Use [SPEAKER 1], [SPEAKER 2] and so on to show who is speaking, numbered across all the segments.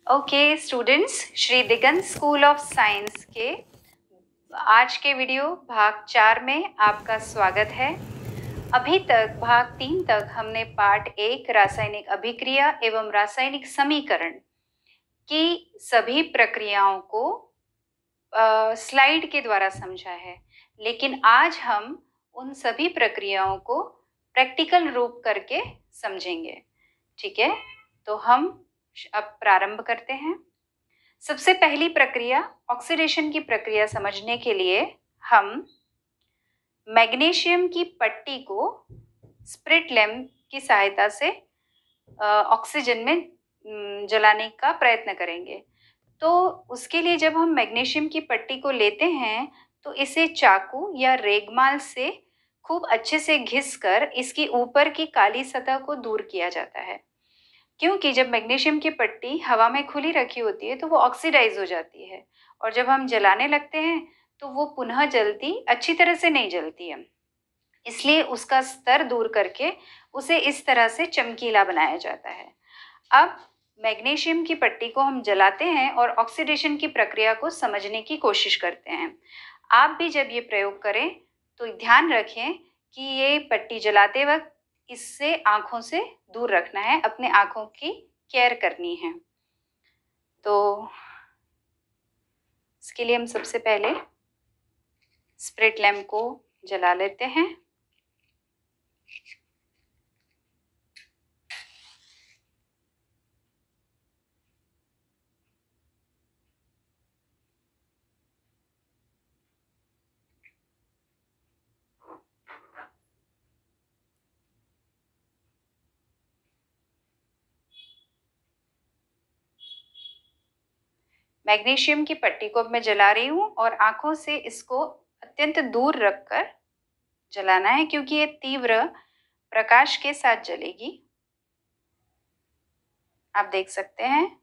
[SPEAKER 1] Okay students, Shri Digant school of science के आज के वीडियो भाग 4 में आपका स्वागत है। अभी तक भाग 3 तक हमने पार्ट 1 रासायनिक अभिक्रिया एवं रासायनिक समीकरण की सभी प्रक्रियाओं को स्लाइड के द्वारा समझा है, लेकिन आज हम उन सभी प्रक्रियाओं को प्रैक्टिकल रूप करके समझेंगे। ठीक है, तो हम अब प्रारंभ करते हैं। सबसे पहली प्रक्रिया ऑक्सीडेशन की प्रक्रिया समझने के लिए हम मैग्नीशियम की पट्टी को स्प्रिट लैंप की सहायता से ऑक्सीजन में जलाने का प्रयत्न करेंगे। तो उसके लिए जब हम मैग्नीशियम की पट्टी को लेते हैं तो इसे चाकू या रेगमाल से खूब अच्छे से घिसकर इसकी ऊपर की काली सतह को दूर किया जाता है, क्योंकि जब मैग्नीशियम की पट्टी हवा में खुली रखी होती है तो वो ऑक्सीडाइज हो जाती है और जब हम जलाने लगते हैं तो वो पुनः जलती अच्छी तरह से नहीं जलती है। इसलिए उसका स्तर दूर करके उसे इस तरह से चमकीला बनाया जाता है। अब मैग्नीशियम की पट्टी को हम जलाते हैं और ऑक्सीडेशन की प्रक्रिया को समझने की कोशिश करते हैं। आप भी जब ये प्रयोग करें तो ध्यान रखें कि ये पट्टी जलाते वक्त इससे आँखों से दूर रखना है, अपने आँखों की केयर करनी है। तो इसके लिए हम सबसे पहले स्प्रिट लैंप को जला लेते हैं। मैग्नीशियम की पट्टी को मैं जला रही हूँ और आँखों से इसको अत्यंत दूर रखकर जलाना है, क्योंकि ये तीव्र प्रकाश के साथ जलेगी। आप देख सकते हैं।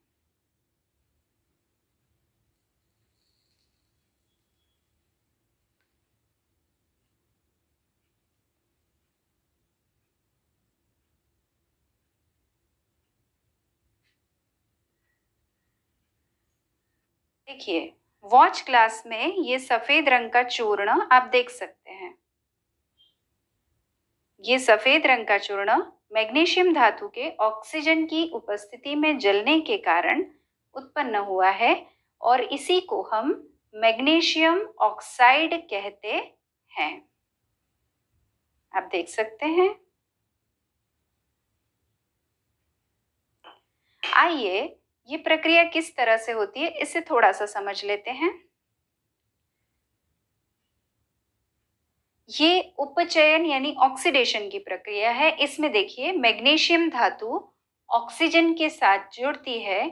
[SPEAKER 1] देखिए, वॉच ग्लास में ये सफेद रंग का चूर्ण आप देख सकते हैं। ये सफेद रंग का चूर्ण मैग्नीशियम धातु के ऑक्सीजन की उपस्थिति में जलने के कारण उत्पन्न हुआ है और इसी को हम मैग्नीशियम ऑक्साइड कहते हैं। आप देख सकते हैं। आइए ये प्रक्रिया किस तरह से होती है इसे थोड़ा सा समझ लेते हैं। ये उपचयन यानी ऑक्सीडेशन की प्रक्रिया है। इसमें देखिए, मैग्नीशियम धातु ऑक्सीजन के साथ जुड़ती है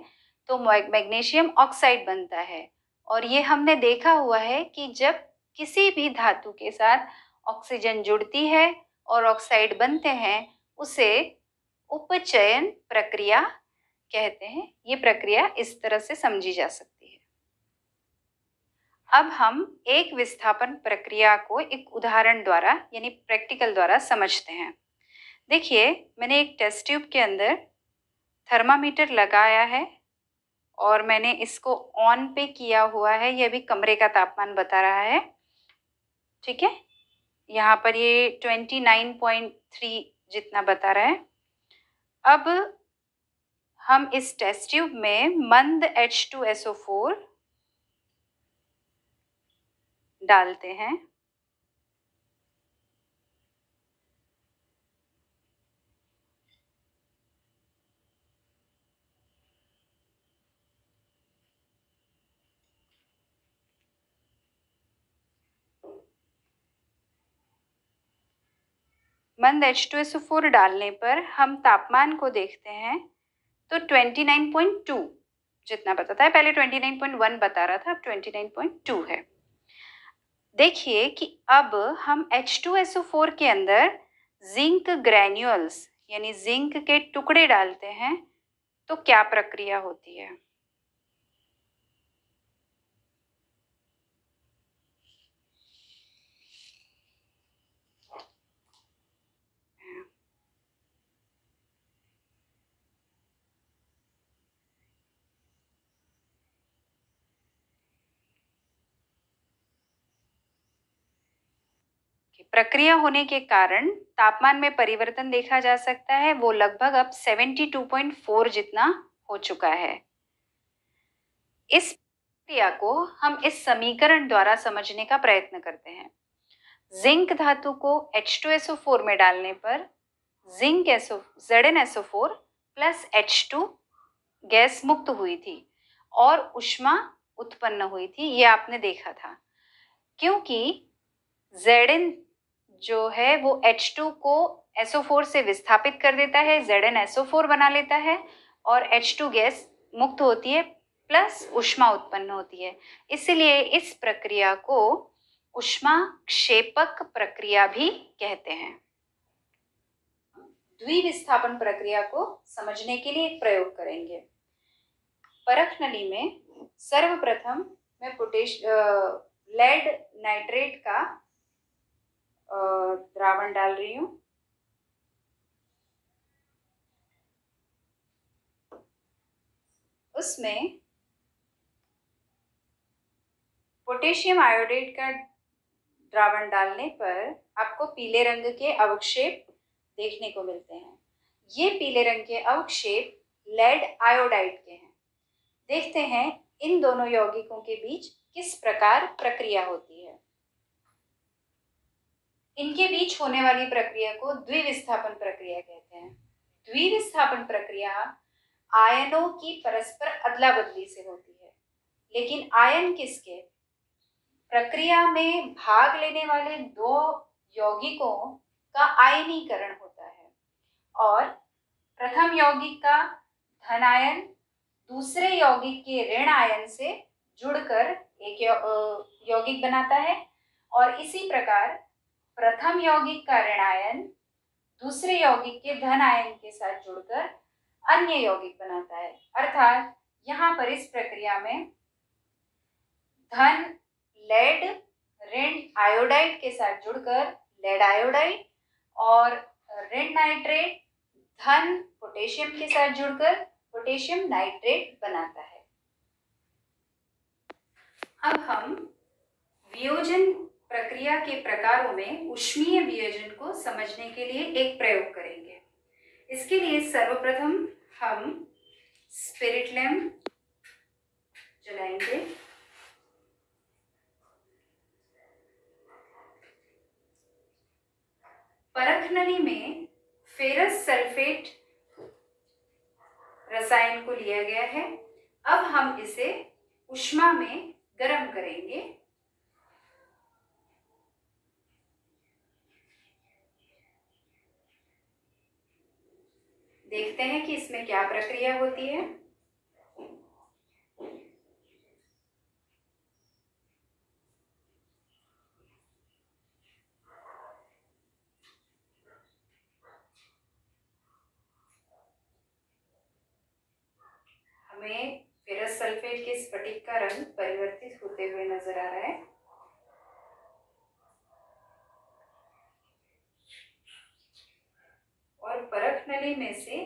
[SPEAKER 1] तो मैग्नीशियम ऑक्साइड बनता है। और ये हमने देखा हुआ है कि जब किसी भी धातु के साथ ऑक्सीजन जुड़ती है और ऑक्साइड बनते हैं उसे उपचयन प्रक्रिया कहते हैं। ये प्रक्रिया इस तरह से समझी जा सकती है। अब हम एक विस्थापन प्रक्रिया को एक उदाहरण द्वारा यानी प्रैक्टिकल द्वारा समझते हैं। देखिए, मैंने एक टेस्ट ट्यूब के अंदर थर्मामीटर लगाया है और मैंने इसको ऑन पे किया हुआ है। यह भी कमरे का तापमान बता रहा है। ठीक है, यहाँ पर ये 29.3 जितना बता रहा है। अब हम इस टेस्ट ट्यूब में मंद H2SO4 डालते हैं। मंद H2SO4 डालने पर हम तापमान को देखते हैं तो 29.2 जितना बताता है। पहले 29.1 बता रहा था, अब 29.2 है। देखिए कि अब हम H2SO4 के अंदर जिंक ग्रैन्यूल्स यानी जिंक के टुकड़े डालते हैं तो क्या प्रक्रिया होती है। प्रक्रिया होने के कारण तापमान में परिवर्तन देखा जा सकता है, वो लगभग अब 72.4 जितना हो चुका है। इस प्रक्रिया को हम इस समीकरण द्वारा समझने का प्रयत्न करते हैं। जिंक धातु को H2SO4 में डालने पर zinc ZnSO4 plus H2 gas मुक्त हुई थी और ऊष्मा उत्पन्न हुई थी, ये आपने देखा था। क्योंकि Zn जो है वो H2 को SO4 से विस्थापित कर देता है, ZnSO4 बना लेता है और H2 गैस मुक्त होती है प्लस ऊष्मा उत्पन्न होती है। इसलिए इस प्रक्रिया को ऊष्मा क्षेपक प्रक्रिया भी कहते हैं। द्विविस्थापन प्रक्रिया को समझने के लिए एक प्रयोग करेंगे। परख नली में सर्वप्रथम मैं लेड नाइट्रेट का द्रावण डाल रही हूं। उसमें पोटेशियम आयोडाइड का द्रावण डालने पर आपको पीले रंग के अवक्षेप देखने को मिलते हैं। ये पीले रंग के अवक्षेप लेड आयोडाइड के हैं। देखते हैं इन दोनों यौगिकों के बीच किस प्रकार प्रक्रिया होती है। इनके बीच होने वाली प्रक्रिया को द्विविस्थापन प्रक्रिया कहते हैं। द्विविस्थापन प्रक्रिया आयनों की परस्पर अदला बदली से होती है, लेकिन आयन किसके? प्रक्रिया में भाग लेने वाले दो यौगिकों का आयनीकरण होता है और प्रथम यौगिक का धन आयन दूसरे यौगिक के ऋण आयन से जुड़कर एक यौगिक बनाता है और इसी प्रकार प्रथम यौगिक का ऋण आयन दूसरे यौगिक के धन आयन के साथ जुड़कर अन्य यौगिक बनाता है। अर्थात यहाँ पर इस प्रक्रिया में धन लेड ऋण आयोडाइड के साथ जुड़कर लेड आयोडाइड और ऋण नाइट्रेट धन पोटेशियम के साथ जुड़कर पोटेशियम नाइट्रेट बनाता है। अब हम वियोजन प्रक्रिया के प्रकारों में ऊष्मीय वियोजन को समझने के लिए एक प्रयोग करेंगे। इसके लिए सर्वप्रथम हम स्पिरिट लैंप जलाएंगे। परख नली में फेरस सल्फेट रसायन को लिया गया है। अब हम इसे ऊष्मा में गर्म करेंगे। देखते हैं कि इसमें क्या प्रक्रिया होती है। हमें फेरस सल्फेट के स्फटिक का रंग परिवर्तित होते हुए नजर आ रहा है। और परख नली में से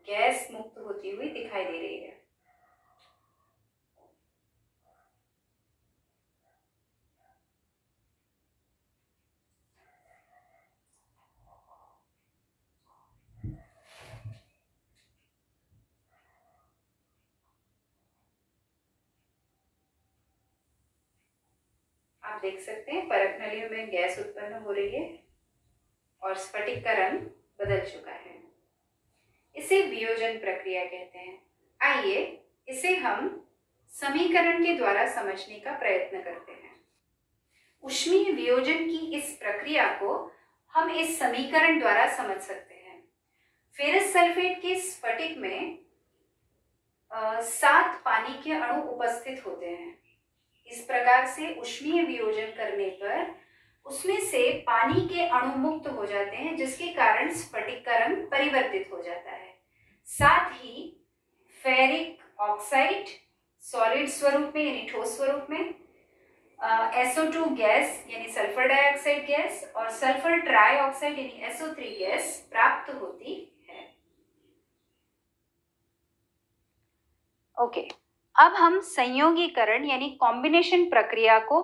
[SPEAKER 1] गैस मुक्त होती हुई दिखाई दे रही है। आप देख सकते हैं परख नलियों में गैस उत्पन्न हो रही है और स्फटिक का रंग बदल चुका है। इसे वियोजन प्रक्रिया कहते हैं। आइए इसे हम समीकरण के द्वारा समझने का प्रयत्न करते हैं। ऊष्मीय वियोजन की इस प्रक्रिया को हम इस समीकरण द्वारा समझ सकते हैं। फेरस सल्फेट के स्फटिक में 7 पानी के अणु उपस्थित होते हैं। इस प्रकार से ऊष्मीय वियोजन करने पर उसमें से पानी के अणु मुक्त हो जाते हैं, जिसके कारण स्फटिक का रंग परिवर्तित हो जाता है। साथ ही फेरिक ऑक्साइड सॉलिड स्वरूप में यानी ठोस स्वरूप में SO2 गैस यानी सल्फर डाइऑक्साइड गैस और सल्फर ट्राइऑक्साइड यानी SO3 गैस प्राप्त होती है। ओके, अब हम संयोगीकरण यानी कॉम्बिनेशन प्रक्रिया को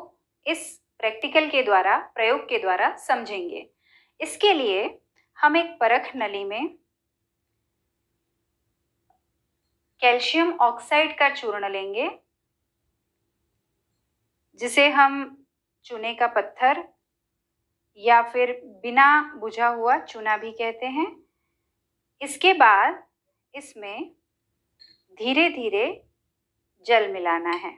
[SPEAKER 1] इस प्रैक्टिकल के द्वारा, प्रयोग के द्वारा समझेंगे। इसके लिए हम एक परख नली में कैल्शियम ऑक्साइड का चूर्ण लेंगे, जिसे हम चूने का पत्थर या फिर बिना बुझा हुआ चूना भी कहते हैं। इसके बाद इसमें धीरे धीरे जल मिलाना है।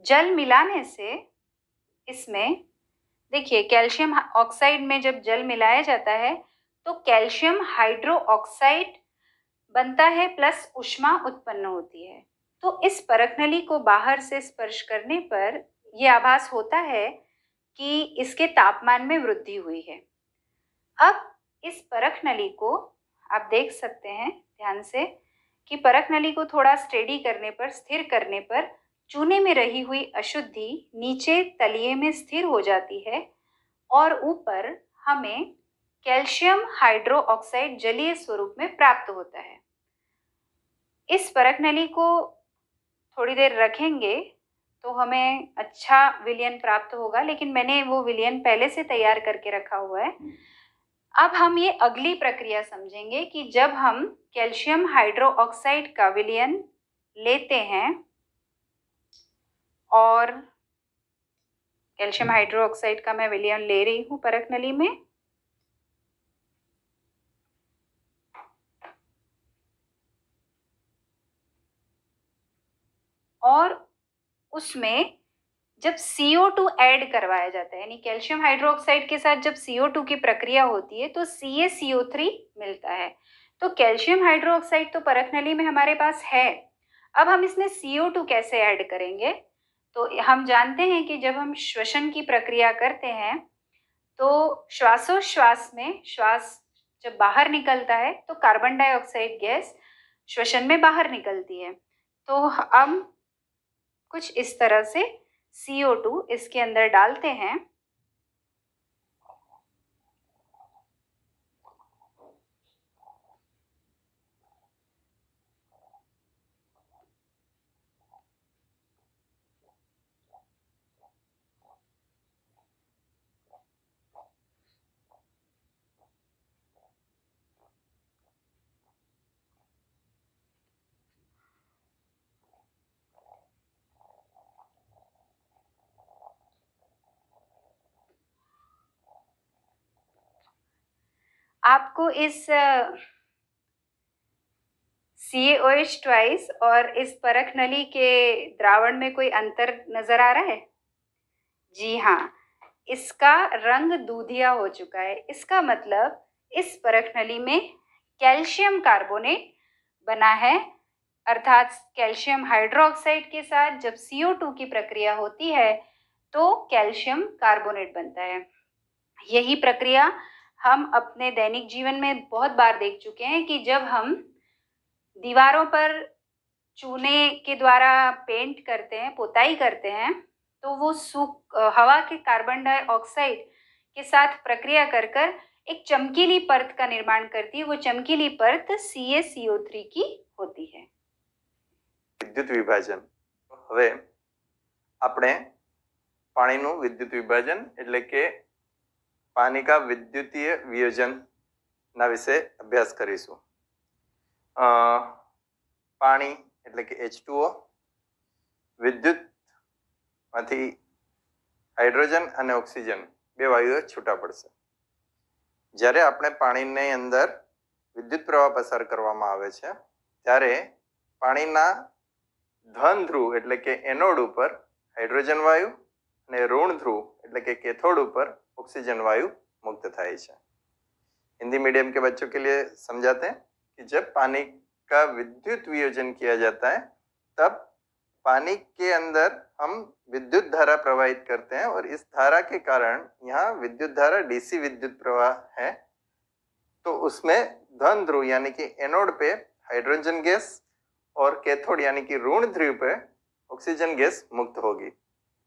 [SPEAKER 1] जल मिलाने से इसमें देखिए, कैल्शियम ऑक्साइड में जब जल मिलाया जाता है तो कैल्शियम हाइड्रो ऑक्साइड बनता है प्लस ऊष्मा उत्पन्न होती है। तो इस परख नली को बाहर से स्पर्श करने पर यह आभास होता है कि इसके तापमान में वृद्धि हुई है। अब इस परख नली को आप देख सकते हैं ध्यान से कि परख नली को थोड़ा स्टेडी करने पर, स्थिर करने पर चूने में रही हुई अशुद्धि नीचे तलिए में स्थिर हो जाती है और ऊपर हमें कैल्शियम हाइड्रो ऑक्साइड जलीय स्वरूप में प्राप्त होता है। इस परख नली को थोड़ी देर रखेंगे तो हमें अच्छा विलयन प्राप्त होगा, लेकिन मैंने वो विलयन पहले से तैयार करके रखा हुआ है। अब हम ये अगली प्रक्रिया समझेंगे कि जब हम कैल्शियम हाइड्रो ऑक्साइड का विलयन लेते हैं और कैल्शियम हाइड्रो ऑक्साइड का मैं विलयन ले रही हूँ परख नली में, और उसमें जब CO2 ऐड करवाया जाता है, यानी कैल्शियम हाइड्रोक्साइड के साथ जब CO2 की प्रक्रिया होती है तो CaCO3 मिलता है। तो कैल्शियम हाइड्रोक्साइड तो परख नली में हमारे पास है। अब हम इसमें CO2 कैसे ऐड करेंगे? तो हम जानते हैं कि जब हम श्वसन की प्रक्रिया करते हैं तो श्वासोश्वास में, श्वास जब बाहर निकलता है तो कार्बन डाइऑक्साइड गैस श्वसन में बाहर निकलती है। तो हम कुछ इस तरह से CO2 इसके अंदर डालते हैं आपको इस CaOH ट्वाइस और इस परख नली के द्रावण में कोई अंतर नजर आ रहा है? जी हाँ, इसका रंग दूधिया हो चुका है। इसका मतलब इस परख नली में कैल्शियम कार्बोनेट बना है, अर्थात कैल्शियम हाइड्रोक्साइड के साथ जब CO2 की प्रक्रिया होती है तो कैल्शियम कार्बोनेट बनता है। यही प्रक्रिया हम अपने दैनिक जीवन में बहुत बार देख चुके हैं कि जब हम दीवारों पर चूने के द्वारा पेंट करते हैं, पोताई करते हैं, तो वो हवा के कार्बन डाइऑक्साइड के साथ प्रक्रिया कर कर एक चमकीली परत का निर्माण करती है। वो चमकीली परत CaCO3 की होती है।
[SPEAKER 2] विद्युत विभाजन। હવે આપણે પાણીનું વિદ્યુત વિભાજન એટલે કે પાણી કા વિદ્યુતીય વિયોજન ના વિશે અભ્યાસ કરીશું। પાણી એટલે કે H2O વિદ્યુત માંથી હાઇડ્રોજન અને ઓક્સિજન બે વાયુઓ છૂટા પડશે। જ્યારે આપણે પાણીની અંદર વિદ્યુત પ્રવાહ પસાર કરવામાં આવે છે ત્યારે પાણીના ધન ધ્રુવ એટલે કે એનોડ ઉપર હાઇડ્રોજન વાયુ અને ઋણ ધ્રુવ એટલે કે कैथोड ઉપર ऑक्सीजन वायु मुक्त થાય છે। हिंदी मीडियम के बच्चों के लिए समझाते हैं कि जब पानी का विद्युत वियोजन किया जाता है तब पानी के अंदर हम विद्युत धारा प्रवाहित करते हैं और इस धारा के कारण यहाँ विद्युत धारा डीसी विद्युत प्रवाह है, तो उसमें धन ध्रुव यानी कि एनोड पे हाइड्रोजन गैस और कैथोड यानी कि ऋण ध्रुव पे ऑक्सीजन गैस मुक्त होगी।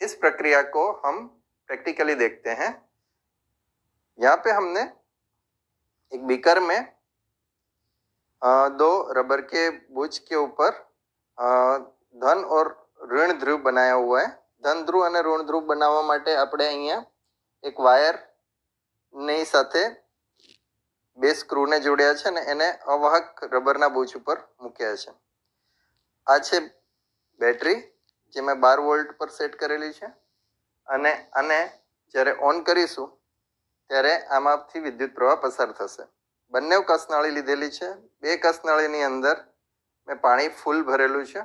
[SPEAKER 2] इस प्रक्रिया को हम प्रैक्टिकली देखते हैं। यहाँ पे हमने एक बीकर में दो रबर के बूच के ऊपर धन और ऋण ध्रुव बनाया हुआ है। धन ध्रुव અને ઋણ ધ્રુવ બનાવવા માટે આપણે અહીંયા એક વાયર ની સાથે બે સ્ક્રૂને જોડ્યા છે અને એને અવાહક રબરના બોચ ઉપર મૂક્યા છે। આ છે બેટરી જે મેં 12 વોલ્ટ પર સેટ કરેલી છે અને આને જ્યારે ઓન કરીશું ત્યારે આમાંથી વિદ્યુત પ્રવાહ પસાર થશે। બંને કસનળી લીધેલી છે। બે કસનળીની અંદર મેં પાણી ફૂલ ભરેલું છે।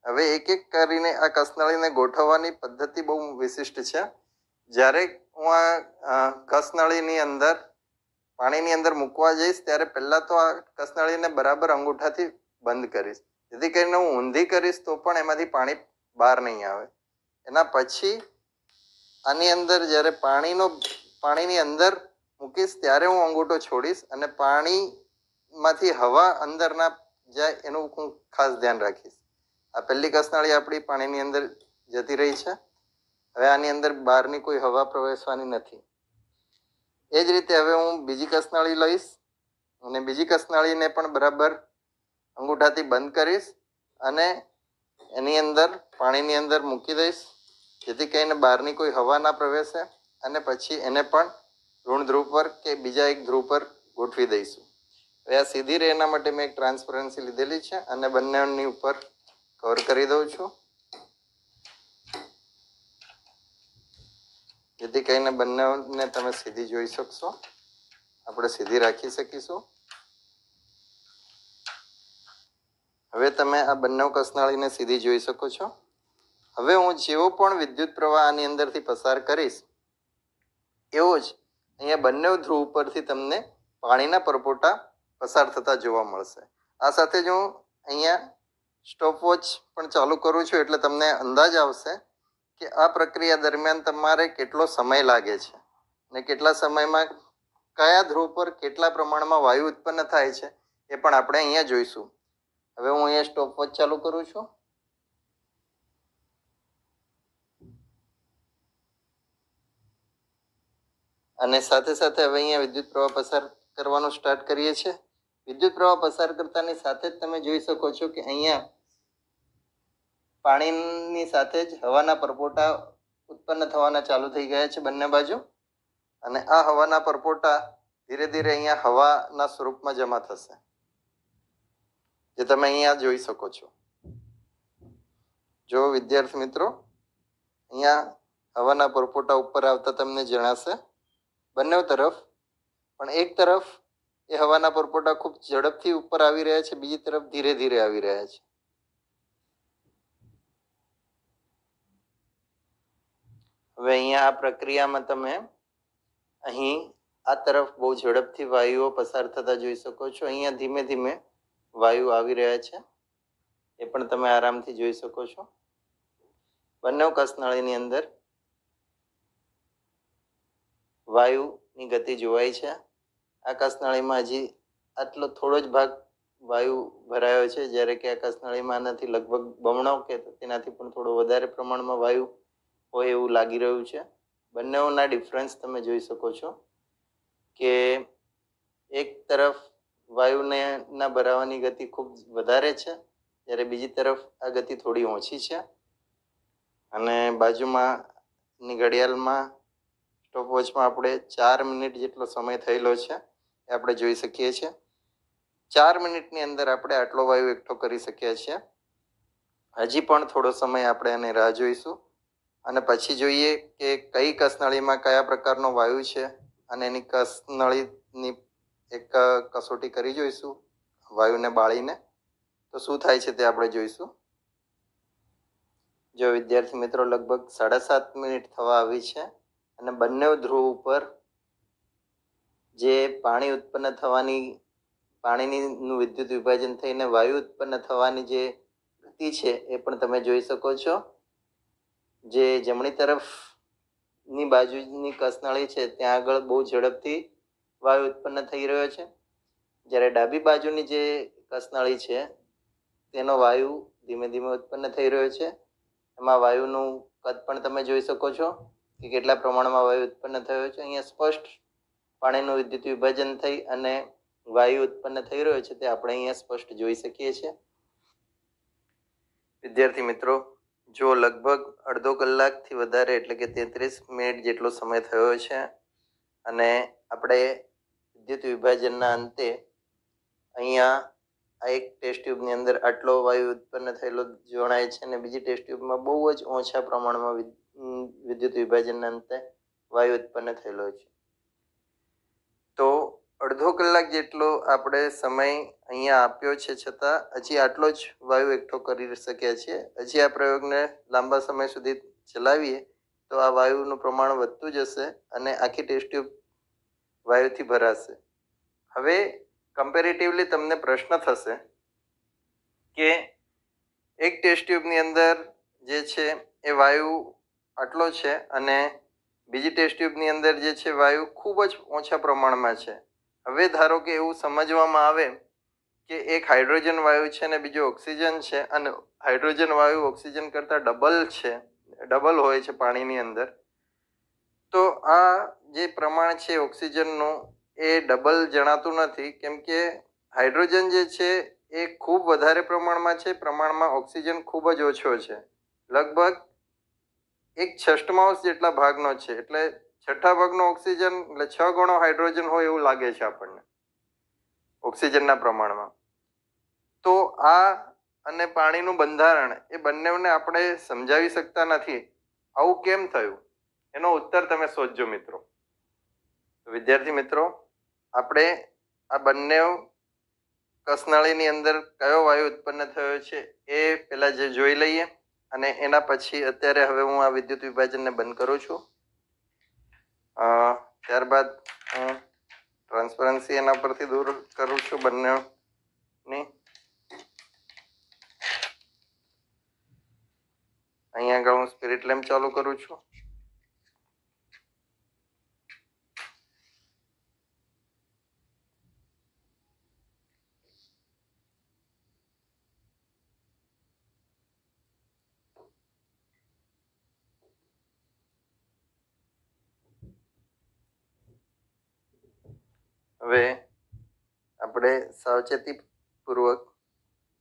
[SPEAKER 2] હવે એક એક કરીને આ કસનળીને ગોઠવવાની પદ્ધતિ બહુ વિશિષ્ટ છે। જ્યારે હું આ કસનળીની અંદર પાણીની અંદર મૂકવા જઈશ ત્યારે પહેલા તો આ કસનળીને બરાબર અંગૂઠાથી બંધ કરીશ, જેથી કરીને હું ઊંધી કરીશ તો પણ એમાંથી પાણી બહાર નહીં આવે। એના પછી આની અંદર જ્યારે પાણીની અંદર મૂકીશ ત્યારે હું અંગૂઠો છોડીશ અને પાણીમાંથી હવા અંદર ના જાય એનું હું ખાસ ધ્યાન રાખીશ। આ પહેલી કસનળી આપણી પાણીની અંદર જતી રહી છે। હવે આની અંદર બહારની કોઈ હવા પ્રવેશવાની નથી। એ જ રીતે હવે હું બીજી કસનળી લઈશ અને બીજી કસનળીને પણ બરાબર અંગૂઠાથી બંધ કરીશ અને એની અંદર પાણીની અંદર મૂકી દઈશ, જેથી કરીને બહારની કોઈ હવા ના પ્રવેશે અને પછી એને પણ ઋણ ધ્રુવ પર કે બીજા એક ધ્રુવ પર ગોઠવી દઈશું। હવે આ સીધી રહે એના માટે મેં એક ટ્રાન્સપરન્સી લીધેલી છે અને બંનેની ઉપર કવર કરી દઉં છું, જેથી કરીને બંનેને તમે સીધી જોઈ શકશો। આપણે સીધી રાખી શકીશું। હવે તમે આ બંને કસનળીને સીધી જોઈ શકો છો। હવે હું જેવો પણ વિદ્યુત પ્રવાહ આની અંદરથી પસાર કરીશ એવો જ અહીંયા બંને ધ્રુવ ઉપરથી તમને પાણીના પરપોટા પસાર થતા જોવા મળશે। આ સાથે જ હું અહીંયા સ્ટોપવોચ પણ ચાલુ કરું છું એટલે તમને અંદાજ આવશે કે આ પ્રક્રિયા દરમિયાન તમારે કેટલો સમય લાગે છે અને કેટલા સમયમાં કયા ધ્રુવ પર કેટલા પ્રમાણમાં વાયુ ઉત્પન્ન થાય છે એ પણ આપણે અહીંયા જોઈશું। હવે હું અહીંયા સ્ટોપવોચ ચાલુ કરું છું અને સાથે સાથે હવે અહીંયા વિદ્યુત પ્રવાહ પસાર કરવાનું સ્ટાર્ટ કરીએ છીએ। વિદ્યુત પ્રવાહ પસાર કરતાની સાથે જ તમે જોઈ શકો છો કે અહીંયા પાણીની સાથે જ હવાના પરપોટા ઉત્પન્ન થવાના ચાલુ થઈ ગયા છે બંને બાજુ, અને આ હવાના પરપોટા ધીરે ધીરે અહીંયા હવાના સ્વરૂપમાં જમા થશે, જે તમે અહીંયા જોઈ શકો છો। જો વિદ્યાર્થી મિત્રો, અહીંયા હવાના પરપોટા ઉપર આવતા તમને જણાશે બંને તરફ, પણ એક તરફ એ હવાના પરપોટા ખૂબ ઝડપથી ઉપર આવી રહ્યા છે, બીજી તરફ ધીરે ધીરે આવી રહ્યા છે। હવે અહીંયા આ પ્રક્રિયામાં તમે અહીં આ તરફ બહુ ઝડપથી વાયુઓ પસાર થતા જોઈ શકો છો। અહીંયા ધીમે ધીમે વાયુ આવી રહ્યા છે, એ પણ તમે આરામથી જોઈ શકો છો। બંને કસનળીની અંદર વાયુની ગતિ જોવાય છે। આ કસનળીમાં હજી આટલો થોડો જ ભાગ વાયુ ભરાયો છે, જ્યારે કે આ કસનળીમાં આનાથી લગભગ બમણો કે તેનાથી પણ થોડો વધારે પ્રમાણમાં વાયુ હોય એવું લાગી રહ્યું છે। બંનેઓના ડિફરન્સ તમે જોઈ શકો છો કે એક તરફ વાયુને ના ભરાવાની ગતિ ખૂબ વધારે છે, જ્યારે બીજી તરફ આ ગતિ થોડી ઓછી છે। અને બાજુમાંની ઘડિયાળમાં સ્ટોપવોચમાં આપણે 4 મિનિટ જેટલો સમય થયેલો છે એ આપણે જોઈ શકીએ છીએ। 4 મિનિટની અંદર આપણે આટલો વાયુ એકઠો કરી શકીએ છીએ। હજી પણ થોડો સમય આપણે એને રાહ જોઈશું અને પછી જોઈએ કે કઈ કસનળીમાં કયા પ્રકારનો વાયુ છે, અને એની કસનળીની એક કસોટી કરી જોઈશું વાયુને બાળીને, તો શું થાય છે તે આપણે જોઈશું। જો વિદ્યાર્થી મિત્રો, લગભગ 7.5 મિનિટ થવા આવી છે અને બંને ધ્રુવ ઉપર જે પાણી ઉત્પન્ન થવાની પાણીનું વિદ્યુત વિભાજન થઈને વાયુ ઉત્પન્ન થવાની જે ગતિ છે એ પણ તમે જોઈ શકો છો। જે જમણી તરફની બાજુની કસનળી છે ત્યાં આગળ બહુ ઝડપથી વાયુ ઉત્પન્ન થઈ રહ્યો છે, જ્યારે ડાબી બાજુની જે કસનળી છે તેનો વાયુ ધીમે ધીમે ઉત્પન્ન થઈ રહ્યો છે। એમાં વાયુનું કદ પણ તમે જોઈ શકો છો કે કેટલા પ્રમાણમાં વાયુ ઉત્પન્ન થયો છે। અહીંયા સ્પષ્ટ પાણીનું વિદ્યુત વિભાજન થઈ અને વાયુ ઉત્પન્ન થઈ રહ્યો છે તે આપણે અહીંયા સ્પષ્ટ જોઈ શકીએ છીએ। વિદ્યાર્થી મિત્રો, જો લગભગ અડધો કલાકથી વધારે એટલે કે 33 મિનિટ જેટલો સમય થયો છે અને આપણે વિદ્યુત વિભાજનના અંતે અહીંયા આ એક ટેસ્ટ ટ્યુબની અંદર આટલો વાયુ ઉત્પન્ન થયેલો જણાય છે અને બીજી ટેસ્ટ ટ્યુબમાં બહુ જ ઓછા પ્રમાણમાં વિદ્યુત વિભાજનના અંતે વાયુ ઉત્પન્ન થયેલો છે. તો અડધો કલાક જેટલો આપણે સમય અહીંયા આપ્યો છે, છતાં હજી આટલો જ વાયુ એકઠો કરી શક્યા છીએ. હજી આ પ્રયોગને લાંબા સમય સુધી ચલાવીએ તો આ વાયુનું પ્રમાણ વધતું જશે અને આખી ટેસ્ટ ટ્યુબ વાયુથી ભરાશે. હવે કમ્પેરેટિવલી તમને પ્રશ્ન થશે કે એક ટેસ્ટ ટ્યુબની અંદર જે છે એ વાયુ આટલો છે અને બીજી ટેસ્ટ ટ્યુબની અંદર જે છે વાયુ ખૂબ જ ઓછા પ્રમાણમાં છે. હવે ધારો કે એવું સમજવામાં આવે કે એક હાઇડ્રોજન વાયુ છે અને બીજો ઓક્સિજન છે અને હાઇડ્રોજન વાયુ ઓક્સિજન કરતાં ડબલ હોય છે પાણીની અંદર, તો આ જે પ્રમાણ છે ઓક્સિજનનું એ ડબલ જણાતું નથી, કેમ કે હાઇડ્રોજન જે છે એ ખૂબ વધારે પ્રમાણમાં છે, પ્રમાણમાં ઓક્સિજન ખૂબ જ ઓછો છે, લગભગ 1/6 જેટલા ભાગનો છે. એટલે 6 ભાગનો ઓક્સિજન એટલે 6 ગણો હાઇડ્રોજન હોય એવું લાગે છે આપણને ઓક્સિજનના પ્રમાણમાં. તો આ અને પાણીનું બંધારણ એ બંનેને આપણે સમજાવી શકતા નથી. આવું કેમ થયું એનો ઉત્તર તમે શોધજો મિત્રો. તો વિદ્યાર્થી મિત્રો, આપણે આ બંને કસનળીની અંદર કયો વાયુ ઉત્પન્ન થયો છે એ પહેલા જે જોઈ લઈએ અને એના પછી અત્યારે હવે હું આ વિદ્યુત વિભાજનને બંધ કરું છું. ત્યારબાદ હું ટ્રાન્સપરન્સી એના પરથી દૂર કરું છું બંનેની. અહીંયા આગળ હું સ્પિરિટ લેમ્પ ચાલુ કરું છું. હવે આપણે સાવચેતીપૂર્વક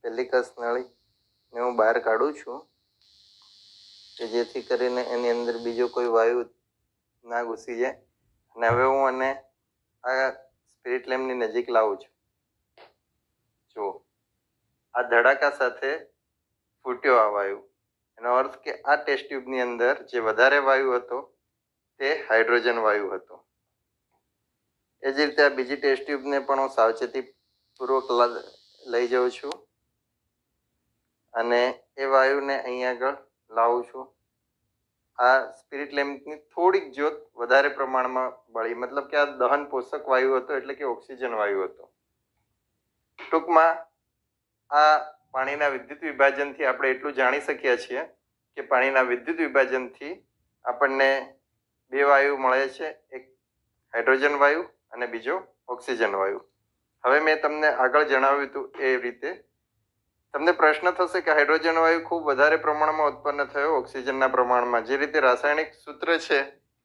[SPEAKER 2] પહેલી કસનળીને હું બહાર કાઢું છું કે જેથી કરીને એની અંદર બીજો કોઈ વાયુ ના ઘૂસી જાય. અને હવે હું આને આ સ્પિરિટ લેમ્પની નજીક લાવું છું. જો આ ધડાકા સાથે ફૂટ્યો આ વાયુ, એનો અર્થ કે આ ટેસ્ટ ટ્યુબની અંદર જે વધારે વાયુ હતો તે હાઇડ્રોજન વાયુ હતો. એ જ રીતે આ બીજી ટેસ્ટ ટ્યુબને પણ હું સાવચેતીપૂર્વક લઈ જાઉં છું અને એ વાયુને અહીં આગળ લાવું છું. આ સ્પિરિટ લેમ્પની થોડીક જ્યોત વધારે પ્રમાણમાં બળી, મતલબ કે આ દહન પોષક વાયુ હતો, એટલે કે ઓક્સિજન વાયુ હતો. ટૂંકમાં આ પાણીના વિદ્યુત વિભાજનથી આપણે એટલું જાણી શકીએ છીએ કે પાણીના વિદ્યુત વિભાજનથી આપણને બે વાયુ મળે છે, એક હાઇડ્રોજન વાયુ અને બીજો ઓક્સિજન વાયુ. હવે મેં તમને આગળ જણાવ્યું હતું એ રીતે તમને પ્રશ્ન થશે કે હાઇડ્રોજન વાયુ ખૂબ વધારે પ્રમાણમાં ઉત્પન્ન થયો ઓક્સિજનના પ્રમાણમાં. જે રીતે રાસાયણિક સૂત્ર છે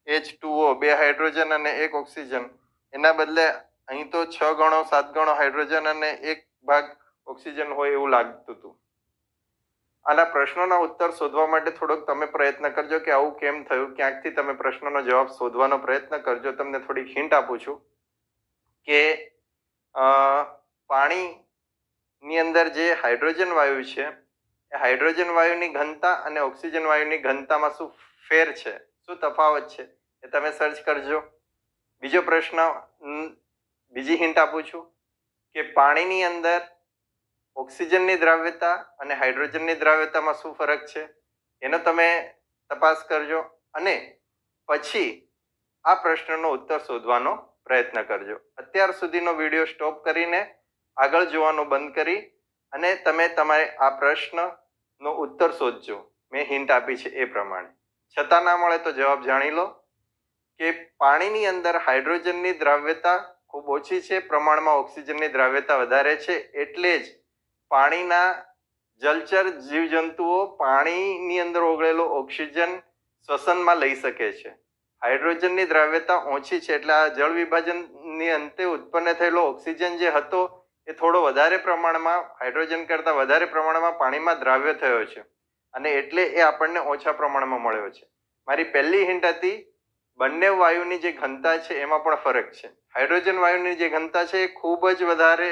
[SPEAKER 2] H2O, 2 હાઇડ્રોજન અને 1 ઓક્સિજન, એના બદલે અહીં તો 6 ગણો 7 ગણો હાઇડ્રોજન અને 1 ભાગ ઓક્સિજન હોય એવું લાગતું હતું. આના પ્રશ્નોના ઉત્તર શોધવા માટે થોડોક તમે પ્રયત્ન કરજો કે આવું કેમ થયું. ક્યાંકથી તમે પ્રશ્નનો જવાબ શોધવાનો પ્રયત્ન કરજો. તમને થોડીક હિન્ટ આપું છું કે પાણીની અંદર જે હાઇડ્રોજન વાયુ છે એ હાઇડ્રોજન વાયુની ઘનતા અને ઓક્સિજન વાયુની ઘનતામાં શું ફેર છે, શું તફાવત છે એ તમે સર્ચ કરજો. બીજો પ્રશ્ન, બીજી હિન્ટ આપું છું કે પાણીની અંદર ઓક્સિજનની દ્રાવ્યતા અને હાઇડ્રોજનની દ્રાવ્યતામાં શું ફરક છે એનો તમે તપાસ કરજો અને પછી આ પ્રશ્નનો ઉત્તર શોધવાનો પ્રયત્ન કરજો. અત્યાર સુધીનો વિડીયો સ્ટોપ કરીને આગળ જોવાનું બંધ કરી અને તમે તમારે આ પ્રશ્નનો ઉત્તર શોધજો. મેં હિન્ટ આપી છે એ પ્રમાણે. છતાં ના મળે તો જવાબ જાણી લો કે પાણીની અંદર હાઇડ્રોજનની દ્રાવ્યતા ખૂબ ઓછી છે, પ્રમાણમાં ઓક્સિજનની દ્રાવ્યતા વધારે છે, એટલે જ પાણીના જલચર જીવજંતુઓ પાણીની અંદર ઓગળેલો ઓક્સિજન શ્વસનમાં લઈ શકે છે. હાઇડ્રોજનની દ્રાવ્યતા ઓછી છે એટલે આ જળ વિભાજનની અંતે ઉત્પન્ન થયેલો ઓક્સિજન જે હતો એ થોડો વધારે પ્રમાણમાં હાઇડ્રોજન કરતાં વધારે પ્રમાણમાં પાણીમાં દ્રાવ્ય થયો છે અને એટલે એ આપણને ઓછા પ્રમાણમાં મળ્યો છે. મારી પહેલી હિન્ટ હતી બંને વાયુની જે ઘનતા છે એમાં પણ ફરક છે. હાઇડ્રોજન વાયુની જે ઘનતા છે એ ખૂબ જ વધારે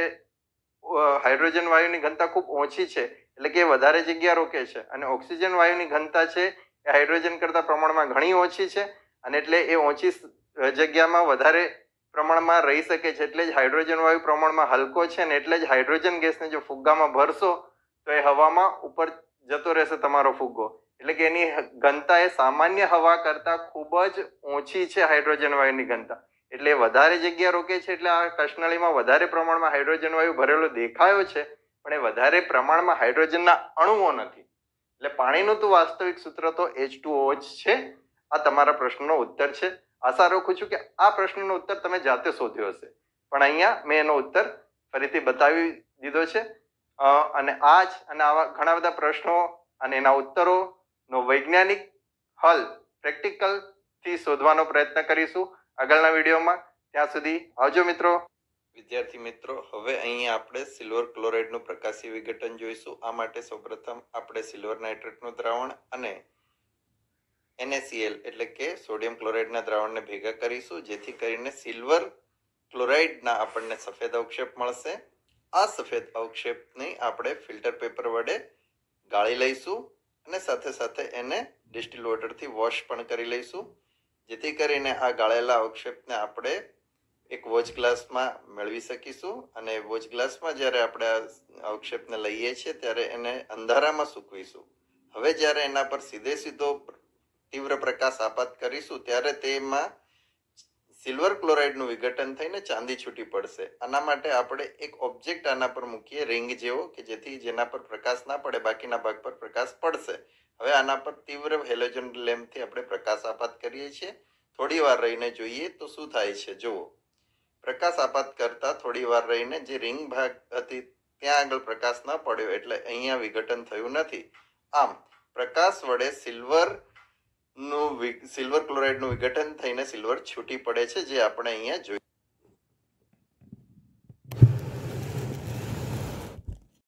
[SPEAKER 2] હાઇડ્રોજન વાયુની ઘનતા ખૂબ ઓછી છે એટલે કે વધારે જગ્યા રોકે છે અને ઓક્સિજન વાયુની ઘનતા છે એ હાઇડ્રોજન કરતાં પ્રમાણમાં ઘણી ઓછી છે અને એટલે એ ઓછી જગ્યામાં વધારે પ્રમાણમાં રહી શકે છે. એટલે જ હાઇડ્રોજન વાયુ પ્રમાણમાં હલકો છે ને એટલે જ હાઇડ્રોજન ગેસને જો ફુગ્ગામાં ભરશો તો એ હવામાં ઉપર જતો રહેશે તમારો ફુગ્ગો. એટલે કે એની ઘનતા એ સામાન્ય હવા કરતાં ખૂબ જ ઓછી છે હાઇડ્રોજન વાયુની ઘનતા. એટલે વધારે જગ્યા રોકે છે એટલે આ કસનળીમાં વધારે પ્રમાણમાં હાઇડ્રોજન વાયુ ભરેલો દેખાયો છે પણ એ વધારે પ્રમાણમાં હાઇડ્રોજનના અણુઓ નથી. એટલે પાણીનું તો વાસ્તવિક સૂત્ર તો H2O જ છે. આ તમારા પ્રશ્નનો ઉત્તર છે. આશા રાખું છું કે આ પ્રશ્નનો ઉત્તર તમે જાતે શોધ્યો હશે પણ અહીંયા મેં એનો ઉત્તર ફરીથી બતાવી દીધો છે અને આ જ અને આવા ઘણા બધા પ્રશ્નો અને એના ઉત્તરોનો વૈજ્ઞાનિક હલ પ્રેક્ટિકલથી શોધવાનો પ્રયત્ન કરીશું આગળના વિડીયોમાં. ત્યાં સુધી આવજો મિત્રો. વિદ્યાર્થી મિત્રો, હવે અહીંયા આપણે સિલ્વર ક્લોરાઇડનું પ્રકાશી વિઘટન જોઈશું. આ માટે સૌપ્રથમ આપણે સિલ્વર નાઇટ્રેટનું દ્રાવણ અને NaCl એટલે કે સોડિયમ ક્લોરાઇડના દ્રાવણને ભેગા કરીશું જેથી કરીને સિલ્વર ક્લોરાઇડના આપણને સફેદ અવક્ષેપ મળશે. આ સફેદ અવક્ષેપને આપણે ફિલ્ટર પેપર વડે ગાળી લઈશું અને સાથે સાથે એને ડિસ્ટિલ વોટરથી વોશ પણ કરી લઈશું જેથી કરીને આ ગાળેલા અવક્ષેપને આપણે એક વોચ ગ્લાસમાં મેળવી શકીશું અને વોચ ગ્લાસમાં જ્યારે આપણે આ અવક્ષેપને લઈએ છીએ ત્યારે એને અંધારામાં સૂકવીશું. હવે જ્યારે એના પર સીધો તીવ્ર પ્રકાશ આપાત કરીશું ત્યારે તેમાં સિલ્વર ક્લોરાઇડનું વિઘટન થઈને ચાંદી છૂટી પડશે. આના માટે આપણે એક ઓબ્જેક્ટ આના પર મૂકીએ રિંગ જેવો કે જેના પર પ્રકાશ ના પડે બાકીના ભાગ પર પ્રકાશ પડશે. હવે આના પર તીવ્ર હેલોજન લેમ્પથી આપણે પ્રકાશ આપાત કરીએ છીએ. થોડી વાર રહીને જોઈએ તો શું થાય છે. જુઓ, પ્રકાશ આપાત કરતા થોડી વાર રહીને જે રિંગ ભાગ હતી ત્યાં આગળ પ્રકાશ ન પડ્યો એટલે અહીંયા વિઘટન થયું નથી. આમ પ્રકાશ વડે સિલ્વર ક્લોરાઇડનું વિઘટન થઈને સિલ્વર છૂટી પડે છે જે આપણે અહીંયા જોઈએ.